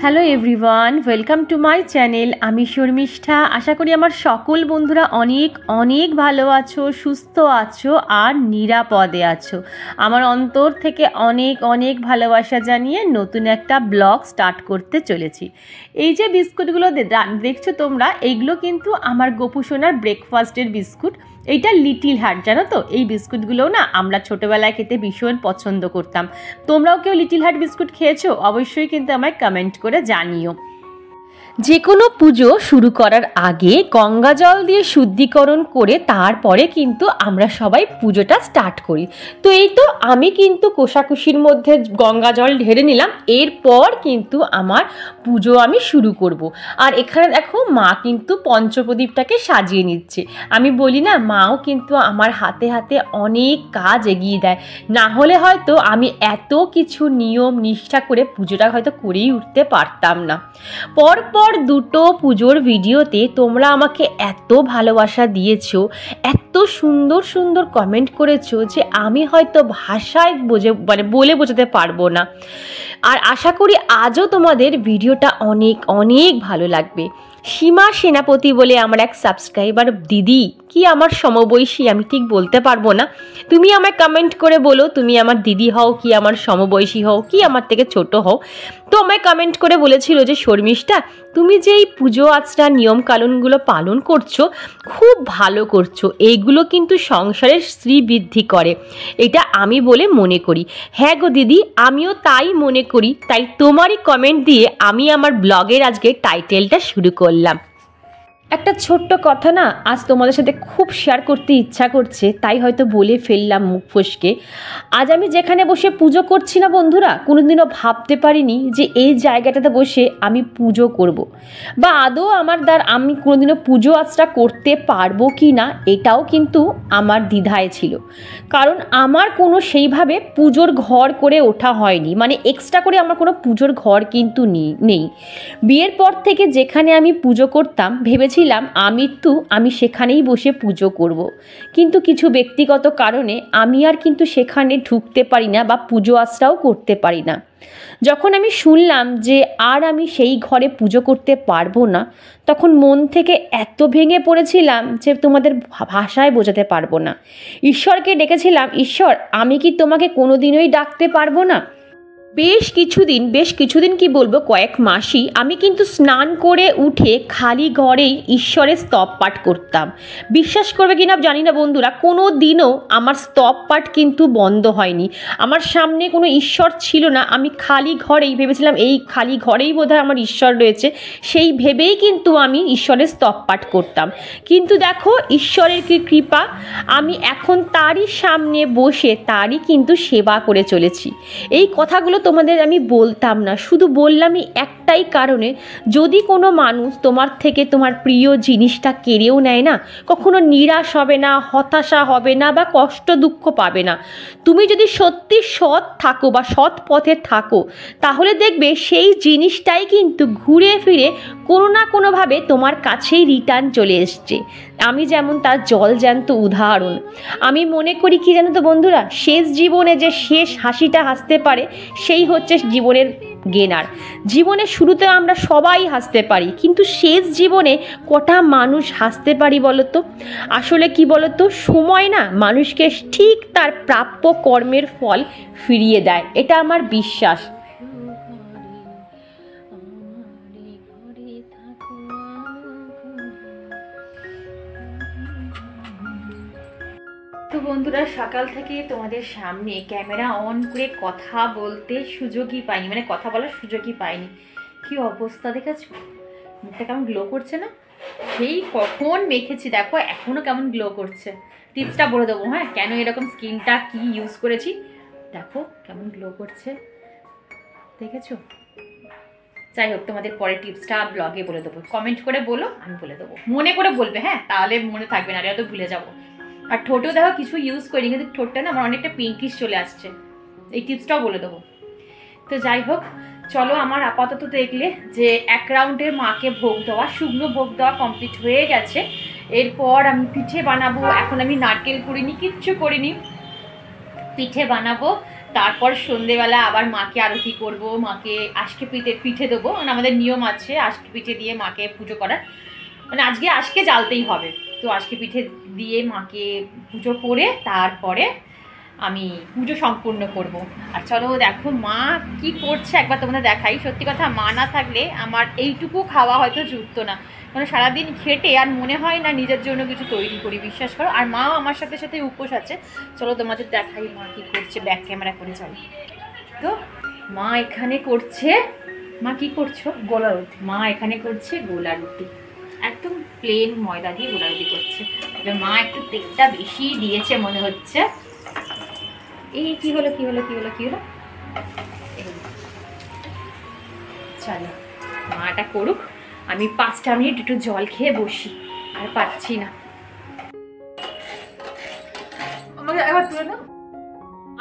Hello everyone, welcome to my channel. আমি শর্মিষ্ঠা। আশা করি আমার সকল বন্ধুরা অনেক অনেক ভালো আছো, সুস্থ আছো আর নিরাপদে আছো। আমার অন্তর থেকে অনেক অনেক ভালোবাসা জানিয়ে নতুন একটা ব্লগ স্টার্ট করতে চলেছি। এই যে বিস্কুটগুলো দেখছো তোমরা, এইগুলো কিন্তু আমার গোপু সোনার ব্রেকফাস্টের বিস্কুট। এইটা লিটিল হার্ট, জানো তো? এই বিস্কুটগুলোও না আমরা ছোটোবেলায় খেতে ভীষণ পছন্দ করতাম। তোমরাও কেউ লিটিল হার্ট বিস্কুট খেয়েছো? অবশ্যই কিন্তু আমায় কমেন্ট করে জানিও। যে কোনো পুজো শুরু করার আগে গঙ্গা জল দিয়ে শুদ্ধিকরণ করে তারপরে কিন্তু আমরা সবাই পুজোটা স্টার্ট করি। তো এই তো আমি কিন্তু কোষাকুষির মধ্যে গঙ্গা জল ঢেলে নিলাম। এরপর কিন্তু আমার পুজো আমি শুরু করব। আর এখানে দেখো মা কিন্তু পঞ্চপ্রদীপটাকে সাজিয়ে নিচ্ছে। আমি বলি না, মাও কিন্তু আমার হাতে হাতে অনেক কাজ এগিয়ে দেয়। না হলে হয়তো আমি এত কিছু নিয়ম নিষ্ঠা করে পুজোটা হয়তো করেই উঠতে পারতাম না। পরপর দুটো পুজোর ভিডিওতে তোমরা আমাকে এত ভালোবাসা দিয়েছো, এত সুন্দর সুন্দর কমেন্ট করেছো যে আমি হয়তো ভাষায় বলে বোঝাতে পারবো না। আর আশা করি আজও তোমাদের ভিডিওটা অনেক অনেক ভালো লাগবে। সীমা সেনাপতি বলে আমার এক সাবস্ক্রাইবার দিদি, কি আমার সমবয়সী আমি ঠিক বলতে পারবো না, তুমি আমায় কমেন্ট করে বলো তুমি আমার দিদি হও কি আমার সমবয়সী হও কি আমার থেকে ছোট হও। তো আমায় কমেন্ট করে বলেছিল যে শর্মিষ্ঠা, তুমি যে এই পুজো আচরা নিয়মকানুনগুলো পালন করছো খুব ভালো করছো, এইগুলো কিন্তু সংসারের শ্রীবৃদ্ধি করে, এটা আমি বলে মনে করি। হ্যাঁ গো দিদি, আমিও তাই মনে করি। তাই তোমারই কমেন্ট দিয়ে আমি আমার ব্লগের আজকে টাইটেলটা শুরু করলাম। একটা ছোট্ট কথা না আজ তোমাদের সাথে খুব শেয়ার করতে ইচ্ছা করছে, তাই হয়তো বলে ফেললাম মুখ ফসকে। আজ আমি যেখানে বসে পুজো করছি না বন্ধুরা, কোনোদিনও ভাবতে পারিনি যে এই জায়গাটাতে বসে আমি পুজো করব, বা আদৌ আমি কোনোদিনও পুজো আজটা করতে পারবো কি না এটাও কিন্তু আমার দ্বিধায় ছিল। কারণ আমার কোনো সেইভাবে পুজোর ঘর করে ওঠা হয়নি, মানে এক্সট্রা করে আমার কোনো পুজোর ঘর কিন্তু নেই। বিয়ের পর থেকে যেখানে আমি পুজো করতাম ভেবেছিলাম আমি সেখানেই বসে পুজো করব। কিন্তু কিছু ব্যক্তিগত কারণে আমি আর কিন্তু সেখানে ঢুকতে পারি না বা পুজো আচরাও করতে পারি না। যখন আমি শুনলাম যে আর আমি সেই ঘরে পুজো করতে পারবো না, তখন মন থেকে এত ভেঙে পড়েছিলাম যে তোমাদের ভাষায় বোঝাতে পারবো না। ঈশ্বরকে ডেকেছিলাম, ঈশ্বর আমি কি তোমাকে কোনোদিনই ডাকতে পারবো না? বেশ কিছুদিন কি বলবো, কয়েক মাসই আমি কিন্তু স্নান করে উঠে খালি ঘরেই ঈশ্বরের স্তব পাঠ করতাম। বিশ্বাস করবে কিনা জানি না বন্ধুরা, কোনো দিনও আমার স্তব পাঠ কিন্তু বন্ধ হয়নি। আমার সামনে কোনো ঈশ্বর ছিল না, আমি খালি ঘরেই ভেবেছিলাম এই খালি ঘরেই বোধহয় আমার ঈশ্বর রয়েছে, সেই ভেবেই কিন্তু আমি ঈশ্বরের স্তব পাঠ করতাম। কিন্তু দেখো ঈশ্বরের কি কৃপা, আমি এখন তারই সামনে বসে তারই কিন্তু সেবা করে চলেছি। এই কথাগুলো তোমাদের আমি বলতাম না, শুধু বললামই একটাই কারণে, যদি কোনো মানুষ তোমার থেকে তোমার প্রিয় জিনিসটা কেড়েও নেয় না, কখনো নিরাশ হবে না, হতাশা হবে না বা কষ্ট দুঃখ পাবে না। তুমি যদি সত্যি সৎ থাকো বা সৎ পথে থাকো, তাহলে দেখবে সেই জিনিসটাই কিন্তু ঘুরে ফিরে কোনো না কোনোভাবে তোমার কাছেই রিটার্ন চলে এসছে। আমি যেমন তার জলজ্যান্ত উদাহরণ। আমি মনে করি কি জানো তো বন্ধুরা, শেষ জীবনে যে শেষ হাসিটা হাসতে পারে সেই হচ্ছে জীবনের গেনার। জীবনের শুরুতে আমরা সবাই হাসতে পারি, কিন্তু শেষ জীবনে কটা মানুষ হাসতে পারি বলো তো? আসলে কি বলো তো, সময় না মানুষকে ঠিক তার প্রাপ্য কর্মের ফল ফিরিয়ে দেয়, এটা আমার বিশ্বাস। তো বন্ধুরা, সকাল থেকে তোমাদের সামনে ক্যামেরা অন করে কথা বলতে সুযোগই পাইনি, মানে কথা বলার সুযোগই পাইনি। কি অবস্থা দেখেছো? মুখটা কেমন গ্লো করছে না? সেই কখন মেখেছি দেখো, এখনও কেমন গ্লো করছে। টিপসটা বলে দেবো, হ্যাঁ, কেন এরকম স্কিনটা কি ইউজ করেছি। দেখো কেমন গ্লো করছে, দেখেছো? যাই হোক, তোমাদের পরে টিপসটা ব্লগে বলে দেবো, কমেন্ট করে বলো, আমি বলে দেবো। মনে করে বলবে, হ্যাঁ, তাহলে মনে থাকবে না, হয়তো ভুলে যাবো। আর ঠোঁটেও দেখো কিছু ইউজ করি, কিন্তু ঠোঁটটা না আমার অনেকটা পিঙ্কিশ চলে আসছে, এই টিপসটাও বলে দেবো। তো যাই হোক, চলো আমার আপাতত দেখলে যে এক রাউন্ডের মাকে ভোগ দেওয়া, শুকনো ভোগ দেওয়া কমপ্লিট হয়ে গেছে। এরপর আমি পিঠে বানাবো। এখন আমি নারকেল করিনি, কিচ্ছু করিনি, পিঠে বানাবো। তারপর সন্ধেবেলা আবার মাকে আরতি করব, মাকে আজকে পিঠে দেবো, মানে আমাদের নিয়ম আছে আজকে পিঠে দিয়ে মাকে পুজো করার, মানে আজকে জ্বালতেই হবে। তো আজকে পিঠে দিয়ে মাকে পুজো করে তারপরে আমি পুজো সম্পূর্ণ করব। আর চলো দেখো মা কি করছে একবার তোমাদের দেখাই। সত্যি কথা, মা না থাকলে আমার এইটুকু খাওয়া হয়তো জুটতো না, কারণ সারাদিন খেটে আর মনে হয় না নিজের জন্য কিছু তৈরি করি, বিশ্বাস করো। আর মাও আমার সাথে সাথে উপোস আছে। চলো তোমাদের দেখাই মা কি করছে, ব্যাক ক্যামেরা করে চলো। তো মা এখানে করছে, মা কি করছো? গোলা রুটি। মা এখানে করছে গোলা রুটি, একদম প্লেন ময়দা দিয়ে গোলা রুটি করছে। তবে মা একটু তেলটা বেশি দিয়েছে মনে হচ্ছে। এই কি হলো চলো মাটা করুক, আমি 5টা মিনিট একটু জল খেয়ে বসি, আর পাচ্ছি না। আমাকে একবার তুলে নাও।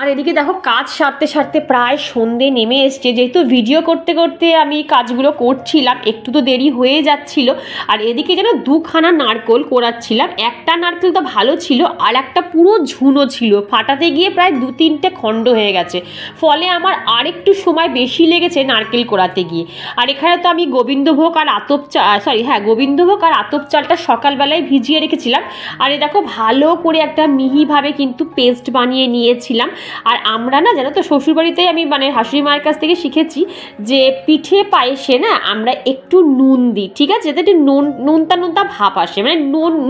আর এদিকে দেখো কাজ সারতে সারতে প্রায় সন্ধে নেমে এসছে। যেহেতু ভিডিও করতে করতে আমি কাজগুলো করছিলাম, একটু তো দেরি হয়ে যাচ্ছিল। আর এদিকে যেন 2খানা নারকেল কোড়াচ্ছিলাম। একটা নারকেল তো ভালো ছিল, আর একটা পুরো ঝুনো ছিল, ফাটাতে গিয়ে প্রায় 2-3টে খণ্ড হয়ে গেছে। ফলে আমার আরেকটু সময় বেশি লেগেছে নারকেল কোড়াতে গিয়ে। আর এখানে তো আমি গোবিন্দভোগ আর আতপ চালটা সকালবেলায় ভিজিয়ে রেখেছিলাম। আর এ দেখো ভালো করে একটা মিহিভাবে কিন্তু পেস্ট বানিয়ে নিয়েছিলাম। আর আমরা না জানো তো শ্বশুরবাড়িতে আমি মানে শাশুড়ি মায়ের কাছ থেকে শিখেছি যে পিঠে পায়েসে না আমরা একটু নুন দিই, ঠিক আছে, যাতে একটু নোনতা ভাব আসে, মানে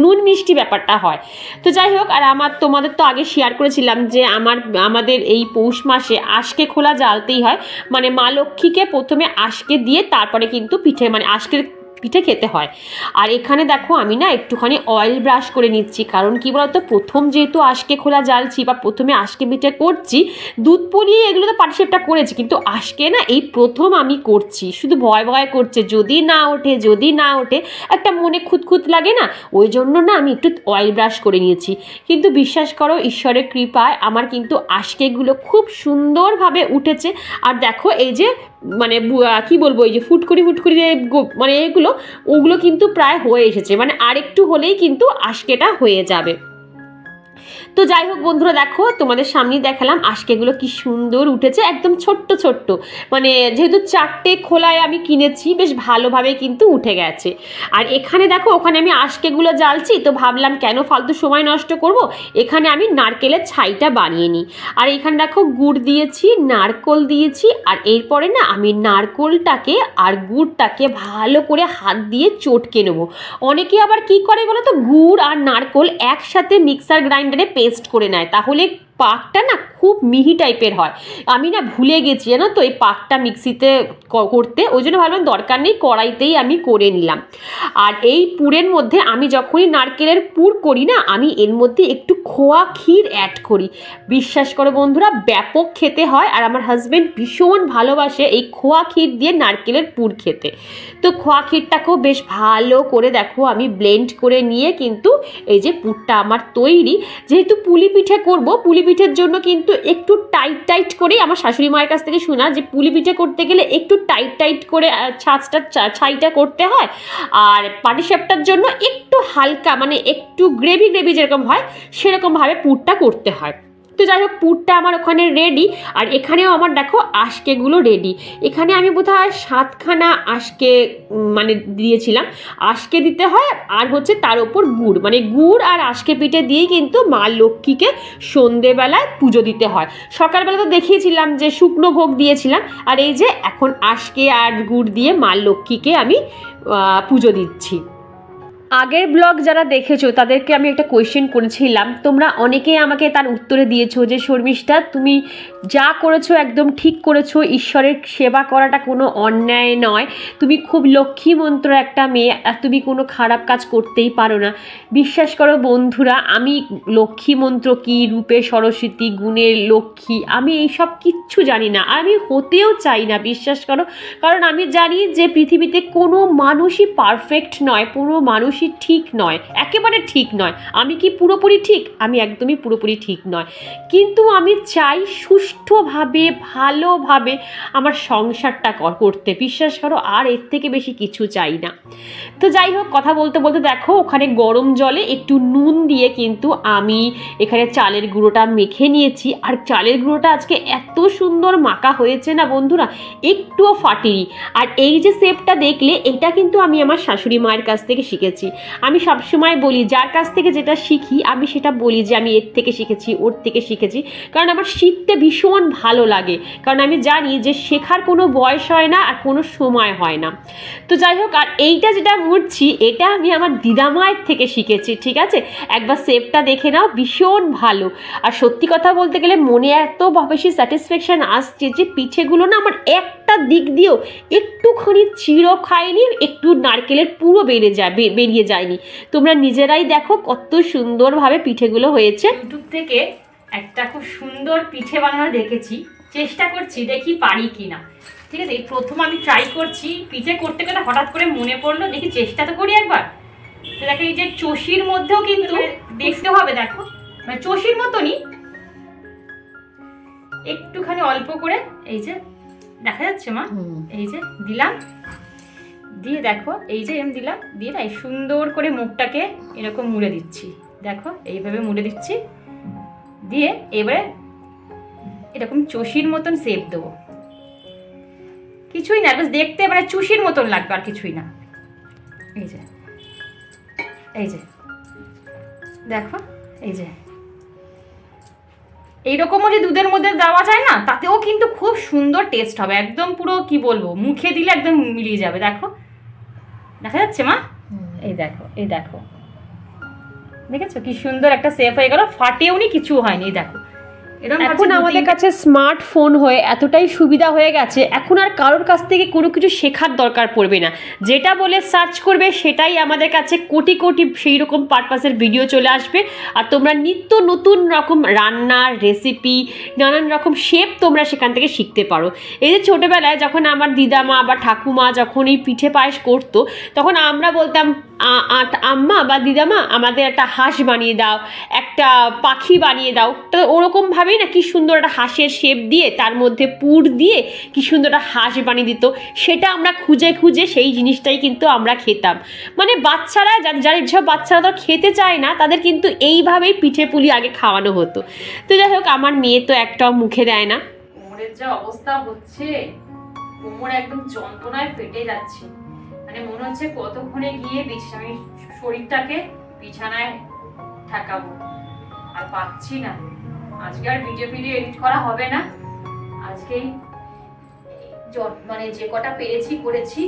নুন মিষ্টি ব্যাপারটা হয়। তো যাই হোক, আর তোমাদের তো আগে শেয়ার করেছিলাম যে আমাদের এই পৌষ মাসে আঁশকে খোলা জ্বালতেই হয়, মানে মা লক্ষ্মীকে প্রথমে আঁশকে দিয়ে তারপরে কিন্তু পিঠে মানে আঁশকের পিঠে খেতে হয়। আর এখানে দেখো আমি না একটুখানি অয়েল ব্রাশ করে নিচ্ছি, কারণ কি বলতো, প্রথম যেহেতু আঁশকে খোলা জ্বালছি বা প্রথমে আঁশকে পিঠে করছি, দুধ পুলি এগুলো তো পাটিসাপটা করেছি, কিন্তু আঁশকে না এই প্রথম আমি করছি। শুধু ভয় করছে, যদি না ওঠে একটা মনে খুঁতখুত লাগে না, ওই জন্য না আমি একটু অয়েল ব্রাশ করে নিয়েছি। কিন্তু বিশ্বাস করো ঈশ্বরের কৃপায় আমার কিন্তু আঁশকেগুলো খুব সুন্দরভাবে উঠেছে। আর দেখো এই যে মানে কি বলবো, এই যে ফুটকুড়ি যে মানে ওগুলো কিন্তু প্রায় হয়ে এসেছে, মানে আরেকটু হলেই কিন্তু আঁশকেটা হয়ে যাবে। তো যাই হোক বন্ধুরা, দেখো তোমাদের সামনেই দেখালাম আঁশকেগুলো কি সুন্দর উঠেছে, একদম ছোট্ট, মানে যেহেতু 4টে খোলায় আমি কিনেছি, বেশ ভালোভাবে কিন্তু উঠে গেছে। আর এখানে দেখো, ওখানে আমি আঁশকেগুলো জ্বালছি, তো ভাবলাম কেন ফালতু সময় নষ্ট করব, এখানে আমি নারকেলের ছাইটা বানিয়ে নিই। আর এখানে দেখো গুড় দিয়েছি, নারকেল দিয়েছি, আর এরপরে না আমি নারকেলটাকে আর গুড়টাকে ভালো করে হাত দিয়ে চটকে নেবো। অনেকে আবার কি করে বলো তো, গুড় আর নারকেল একসাথে মিক্সার গ্রাইন্ডারে পেস্ট করে নেয়, তাহলে পাকটা না খুব মিহি টাইপের হয়। আমি না ভুলে গেছি জানো তো এই পাকটা মিক্সিতে করতে, ওই জন্য ভাবলাম দরকার নেই, কড়াইতেই আমি করে নিলাম। আর এই পুরের মধ্যে আমি যখনই নারকেলের পুর করি না, আমি এর মধ্যে একটু খোয়া ক্ষীর অ্যাড করি। বিশ্বাস করো বন্ধুরা, ব্যাপক খেতে হয়। আর আমার হাজব্যান্ড ভীষণ ভালোবাসে এই খোয়া ক্ষীর দিয়ে নারকেলের পুর খেতে। তো খোয়া ক্ষীরটাকেও বেশ ভালো করে দেখো আমি ব্লেন্ড করে নিয়ে কিন্তু এই যে পুরটা আমার তৈরি। যেহেতু পুলি পিঠে করবো, পুলি পিঠের জন্য কিন্তু একটু টাইট করেই আমার শাশুড়ি মায়ের কাছ থেকে শোনা যে পুলি পিঠে করতে গেলে একটু টাইট করে ছাইটা করতে হয়। আর পাটিসাপটার জন্য একটু হালকা, মানে একটু গ্রেভি যেরকম হয় সেরকমভাবে পুরটা করতে হয়। তো যাই হোক, পুরটা আমার ওখানে রেডি। আর এখানেও আমার দেখো আঁশকেগুলো রেডি। এখানে আমি বোধহয় 7খানা আঁশকে মানে দিয়েছিলাম। আঁশকে দিতে হয়, আর হচ্ছে তার ওপর গুড়, মানে গুড় আর আঁশকে পিঠে দিয়েই কিন্তু মা লক্ষ্মীকে সন্ধেবেলায় পুজো দিতে হয়। সকালবেলা তো দেখিয়েছিলাম যে শুকনো ভোগ দিয়েছিলাম, আর এই যে এখন আঁশকে আর গুড় দিয়ে মা লক্ষ্মীকে আমি পুজো দিচ্ছি। আগের ব্লগ যারা দেখেছো তাদেরকে আমি একটা কোয়েশ্চেন করেছিলাম, তোমরা অনেকেই আমাকে তার উত্তরে দিয়েছো যে শর্মিষ্ঠা তুমি যা করেছো একদম ঠিক করেছো, ঈশ্বরের সেবা করাটা কোনো অন্যায় নয়, তুমি খুব লক্ষ্মী মন্ত্র একটা মেয়ে, আর তুমি কোনো খারাপ কাজ করতেই পারো না। বিশ্বাস করো বন্ধুরা, আমি লক্ষ্মী মন্ত্র কি, রূপে সরস্বতী, গুণের লক্ষ্মী, আমি এইসব কিচ্ছু জানি না, আর আমি হতেও চাই না, বিশ্বাস করো। কারণ আমি জানি যে পৃথিবীতে কোনো মানুষই পারফেক্ট নয়, কোনো মানুষ মানুষই ঠিক নয়, একেবারে ঠিক নয়। আমি কি পুরোপুরি ঠিক? আমি একদমই পুরোপুরি ঠিক নয়, কিন্তু আমি চাই সুষ্ঠুভাবে ভালোভাবে আমার সংসারটা করতে, বিশ্বাস করো আর এর থেকে বেশি কিছু চাই না। তো যাই হোক, কথা বলতে বলতে দেখো ওখানে গরম জলে একটু নুন দিয়ে কিন্তু আমি এখানে চালের গুঁড়োটা মেখে নিয়েছি। আর চালের গুঁড়োটা আজকে এত সুন্দর মাখা হয়েছে না বন্ধুরা, একটুও ফাটেনি। আর এই যে শেপটা দেখলে, এটা কিন্তু আমি আমার শাশুড়ি মায়ের কাছ থেকে শিখেছি। আমি সবসময় বলি যার কাছ থেকে যেটা শিখি আমি সেটা বলি যে আমি এর থেকে শিখেছি, ওর থেকে শিখেছি, কারণ আমার শিখতে ভীষণ ভালো লাগে। কারণ আমি জানি যে শেখার কোনো বয়স হয় না আর কোনো সময় হয় না। তো যাই হোক, আর এইটা যেটা মুড়ছি এটা আমি আমার দিদামায়ের থেকে শিখেছি, ঠিক আছে? একবার শেপটা দেখে নাও, ভীষণ ভালো। আর সত্যি কথা বলতে গেলে মনে এত বেশি স্যাটিসফ্যাকশান আসছে যে পিঠেগুলো না আমার একটা দিক দিয়েও একটুখানি চিড়ো খায়নি, একটু নারকেলের পুরো বেরিয়ে যায়নি। তোমরা নিজেরাই দেখো কত সুন্দরভাবে পিঠেগুলো হয়েছে। ইউটিউব থেকে একটা খুব সুন্দর পিঠে বানানো দেখেছি, চেষ্টা করছি দেখি পারি কিনা। ঠিক আছে, এই প্রথম আমি ট্রাই করছি। পিঠে করতে গেলে হঠাৎ করে মনে পড়লো দেখি চেষ্টা তো করি একবার। তো দেখো এই যে চষির মধ্যেও কিন্তু দেখতে হবে, দেখো মানে চষির মতনই একটুখানি অল্প করে, এই যে দেখা যাচ্ছে মা, এই যে দিলাম, দিয়ে দেখো এই যে এম দিলাম, দিয়ে না সুন্দর করে মুখটাকে এরকম মুড়ে দিচ্ছি। দেখো এইভাবে মুড়ে দিচ্ছি, দিয়ে এবারে এরকম চষির মতন শেপ দেবো। কিছুই না, বাস দেখতে মানে চুষির মতন লাগবে, আর কিছুই না। এই যে এই যে দেখো, এই যে এইরকমও যে দুধের মধ্যে দেওয়া যায় না, তাতেও কিন্তু খুব সুন্দর টেস্ট হবে, একদম পুরো কি বলবো, মুখে দিলে একদম মিলিয়ে যাবে। দেখো দেখা যাচ্ছে মা, এই দেখো, এই দেখো, দেখেছো কি সুন্দর একটা শেপ হয়ে গেল, ফাটেওনি, কিছু হয়নি। এই দেখো এখন আমাদের কাছে স্মার্টফোন হয়ে এতটাই সুবিধা হয়ে গেছে, এখন আর কারোর কাছ থেকে কোনো কিছু শেখার দরকার পড়বে না। যেটা বলে সার্চ করবে সেটাই আমাদের কাছে কোটি কোটি সেই রকম পারপাসের ভিডিও চলে আসবে। আর তোমরা নিত্য নতুন রকম রান্নার রেসিপি, নানান রকম শেপ তোমরা সেখান থেকে শিখতে পারো। এই যে ছোটোবেলায় যখন আমার দিদামা বা ঠাকুমা যখন এই পিঠে পায়েস করতো, তখন আমরা বলতাম আম্মা বা দিদামা আমাদের একটা হাঁস বানিয়ে দাও, একটা পাখি বানিয়ে দাও। তো ওরকমভাবেই না কি সুন্দর একটা হাঁসের শেপ দিয়ে তার মধ্যে পুর দিয়ে কি সুন্দর একটা হাঁস বানিয়ে দিত। সেটা আমরা খুঁজে খুঁজে সেই জিনিসটাই কিন্তু আমরা খেতাম। মানে বাচ্চারা যারা যেসব বাচ্চারা তো খেতে চায় না, তাদের কিন্তু এইভাবেই পিঠে পুলি আগে খাওয়ানো হতো। তো যাই হোক, আমার মেয়ে তো একটাও মুখে দেয় না। কোমরের যা অবস্থা হচ্ছে, কোমর একদম যন্ত্রণায় ফেটে যাচ্ছে। মানে মনে হচ্ছে কতক্ষণে গিয়ে আমি শরীরটাকে বিছানায় ঠেকাবো, আর পাচ্ছি না। আজকে আর ভিডিও এডিট করা হবে না, আজকেই মানে যে কটা পেরেছি করেছি।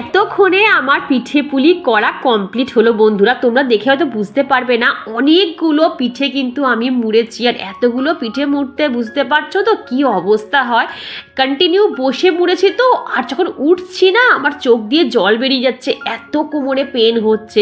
এতক্ষণে আমার পিঠে পুলি করা কমপ্লিট হলো বন্ধুরা। তোমরা দেখে হয়তো বুঝতে পারবে না, অনেকগুলো পিঠে কিন্তু আমি মুড়েছি। আর এতগুলো পিঠে মুড়তে বুঝতে পারছো তো কি অবস্থা হয়। কন্টিনিউ বসে মুড়েছি তো, আর যখন উঠছি না আমার চোখ দিয়ে জল বেরিয়ে যাচ্ছে, এত কোমরে পেন হচ্ছে।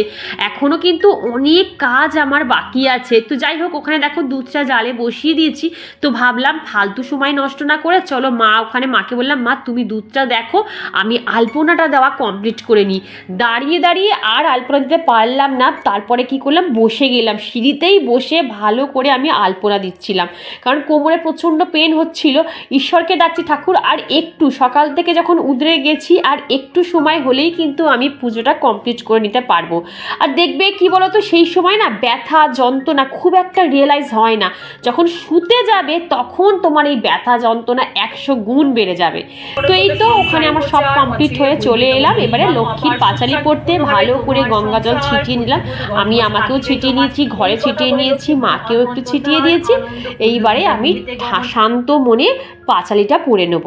এখনও কিন্তু অনেক কাজ আমার বাকি আছে। তো যাই হোক, ওখানে দেখো দুধটা জালে বসিয়ে দিয়েছি। তো ভাবলাম ফালতু সময় নষ্ট না করে চলো ওখানে মাকে বললাম, মা তুমি দুধটা দেখো, আমি আলপনাটা দেওয়া কমপ্লিট করে নিই। দাঁড়িয়ে দাঁড়িয়ে আর আলপনা দিতে পারলাম না। তারপরে কি করলাম, বসে গেলাম, সিঁড়িতেই বসে ভালো করে আমি আলপনা দিচ্ছিলাম, কারণ কোমরে প্রচণ্ড পেন হচ্ছিল। ঈশ্বরকে ডাকছি, ঠাকুর আর একটু, সকাল থেকে যখন উদরে গেছি আর একটু সময় হলেই কিন্তু আমি পুজোটা কমপ্লিট করে নিতে পারবো। আর দেখবে কি বলতো, সেই সময় না ব্যথা যন্ত্রণা খুব একটা রিয়েলাইজ হয় না। যখন শুতে যাবে তখন তোমার এই ব্যথা যন্ত্রণা 100 গুণ বেড়ে যাবে। তো এই তো ওখানে আমার সব কমপ্লিট হয়ে চলে এলাম। এবারে লক্ষ্মীর পাঁচালি পড়তে ভালো করে গঙ্গা জল ছিটিয়ে নিলাম। আমি আমাকেও ছিটিয়ে নিয়েছি, ঘরে ছিটিয়ে নিয়েছি, মাকেও একটু ছিটিয়ে দিয়েছি। এইবারে আমি শান্ত মনে পাঁচালিটা পড়ে নেব।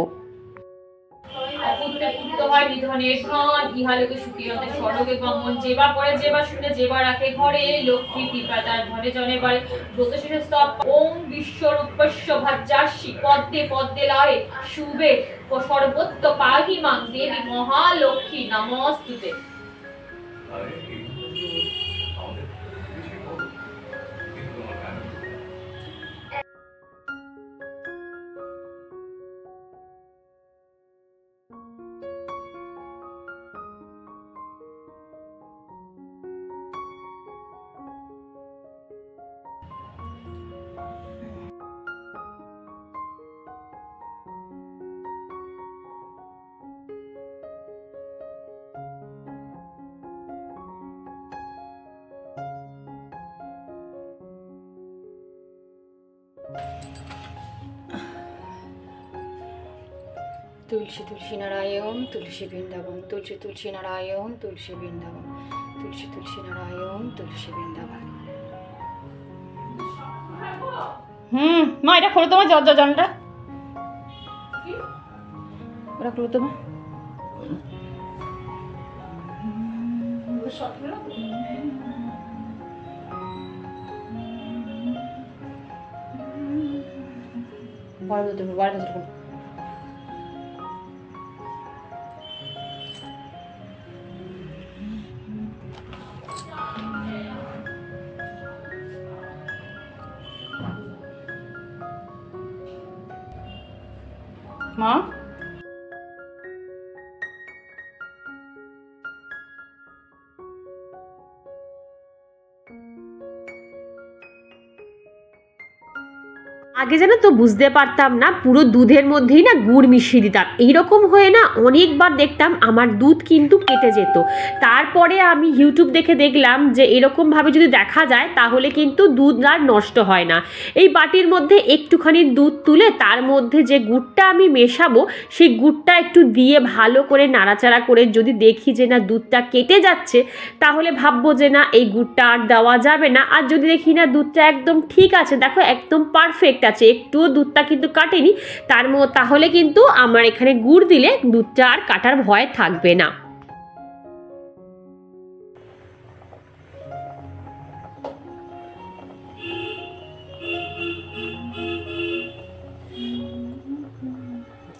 হয় নিধনের ধন, ইহালোকে সুখী হতে স্বর্গে গমন, যেবা পরে যেবা শুনে যেবা রাখে ঘরে, লক্ষ্মী কৃপা তার ধনে জনে বাড়ে। ব্রত শেষে স্তব ওম বিশ্বরূপস্য ভাজ্যাসি পদ্মে পদ্মে লয়ে শুভে সর্বত্র পাহি মাং দেবী মহালক্ষ্মী নমস্তুতে। তুলসী তুলসী নারায়ণ তুলসী বৃন্দাবন, তুলসী তুলসী নারায়ণ তুলসী বৃন্দাবন, তুলসী তুলসী নারায়ণ তুলসী বৃন্দাবন। মা এটা খোলো তোমার জলটা, ওরা খোলো তোমার। মা আগে জানো তো বুঝতে পারতাম না, পুরো দুধের মধ্যেই না গুড় মিশিয়ে দিতাম, এইরকম হয়ে না অনেকবার দেখতাম আমার দুধ কিন্তু কেটে যেত। তারপরে আমি ইউটিউব দেখে দেখলাম যে এরকমভাবে যদি দেখা যায় তাহলে কিন্তু দুধ আর নষ্ট হয় না। এই বাটির মধ্যে একটুখানি দুধ তুলে তার মধ্যে যে গুড়টা আমি মেশাবো সেই গুড়টা একটু দিয়ে ভালো করে নাড়াচাড়া করে যদি দেখি যে না দুধটা কেটে যাচ্ছে তাহলে ভাববো যে না এই গুড়টা আর দেওয়া যাবে না। আর যদি দেখি না দুধটা একদম ঠিক আছে, দেখো একদম পারফেক্ট আছে, একটুও দুধটা কিন্তু কাটেনি, তাহলে কিন্তু আমার এখানে গুড় দিলে দুধটা আর কাটার ভয় থাকবে না।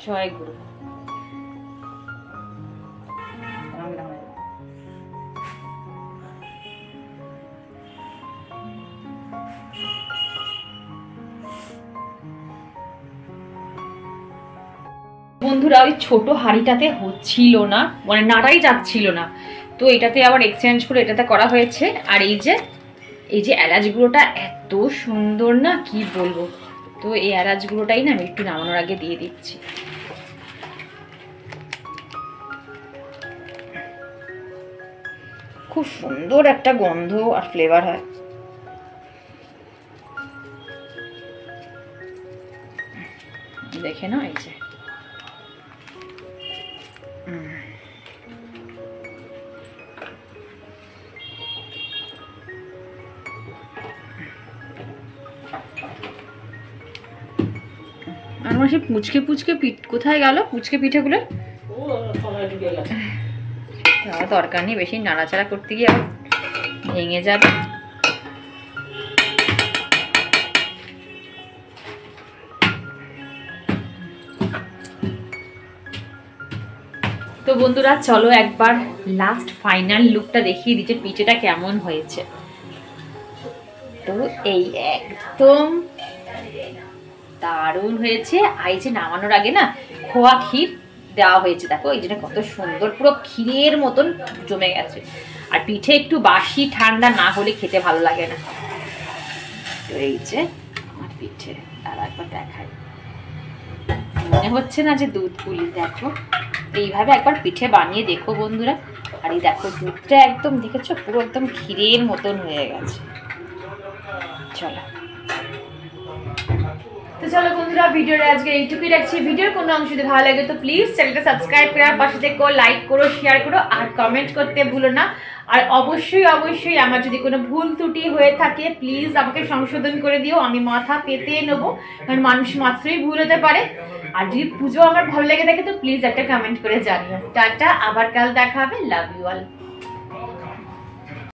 জয় গুরু। বন্ধুরা ওই ছোট হাঁড়িটাতে হচ্ছিল না, মানে নাড়াই যাচ্ছিল না, তো এটাতে আবার এক্সচেঞ্জ করে এটাতে করা হয়েছে। আর এই যে এলাচ গুঁড়োটা এত সুন্দর না কি বলবো, তো এই এলাচ গুঁড়োটাই না আমি একটু নামানোর আগে দিয়ে দিচ্ছি। খুব সুন্দর একটা গন্ধ আর ফ্লেভার হয়। দেখে না এই যে আমার সেই পুচকে কোথায় গেল, পুচকে পিঠেগুলো দরকার নেই, বেশি নাড়াচাড়া করতে গিয়ে আবার ভেঙে যাবে। তো বন্ধুরা চলো একবার লাস্ট ফাইনাল লুকটা দেখিয়ে দিচ্ছে পিঠেটা কেমন হয়েছে। তো এই একদম দারুণ হয়েছে। আর এই যে নামানোর আগে না খোয়া ক্ষীর দেওয়া হয়েছে, দেখো এই জন্য কত সুন্দর পুরো ক্ষীরের মতন জমে গেছে। আর পিঠে একটু বাসি ঠান্ডা না হলে খেতে ভালো লাগে না। তো এই যে আমার পিঠে, আর একবার দেখাই, মনে হচ্ছে না যে দুধ পুলি। দেখো এইভাবে একবার পিঠে বানিয়ে দেখো বন্ধুরা। আর এই দেখো দুধটা একদম দেখেছো পুরো একদম ক্ষীরের মতন হয়ে গেছে। চলো তো চলো বন্ধুরা ভিডিওটা আজকে এইটুকুই রাখছি। ভিডিওর কোনো অংশ যদি ভালো লাগে তো প্লিজ চ্যানেলটা সাবস্ক্রাইব করে পাশে থেকো, লাইক করো, শেয়ার করো আর কমেন্ট করতে ভুলো না। আর অবশ্যই আমার যদি কোনো ভুল ত্রুটি হয়ে থাকে প্লিজ আমাকে সংশোধন করে দিও, আমি মাথা পেতে নেবো, কারণ মানুষ মাত্রই ভুল হতে পারে। আর যদি পুজো আমার ভালো লেগে থাকে তো প্লিজ একটা কমেন্ট করে জানিও। টাটা, আবার কাল দেখা হবে। Love you all.